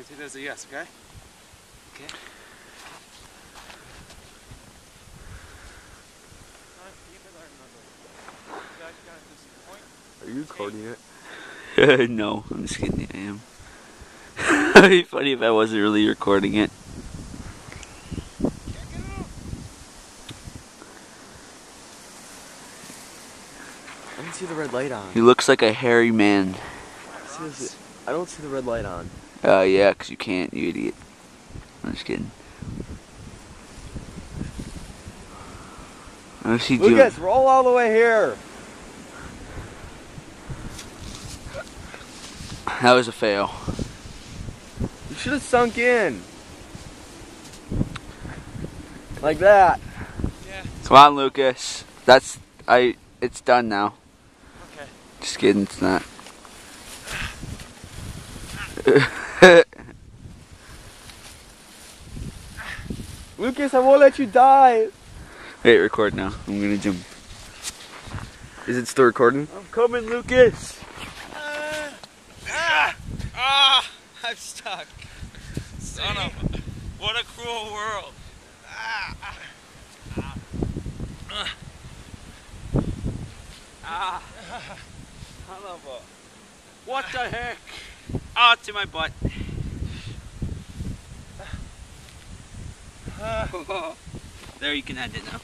me take that as a yes, okay? Okay. Are you recording it? No, I'm just kidding. I am. It'd be funny if I wasn't really recording it. I don't see the red light on. He looks like a hairy man. I don't see the red light on. Yeah, 'cause you can't, you idiot. I'm just kidding. What's he doing? Lucas, roll all the way here. That was a fail. You should have sunk in. Like that. Yeah. Come on, Lucas. It's done now. Okay. Just kidding, it's not. Lucas, I won't let you die. Wait, record now. I'm gonna jump. Is it still recording? I'm coming, Lucas. I'm stuck. Son of what a cruel world. Son of a. What the heck? Oh, to my butt. There, you can end it now.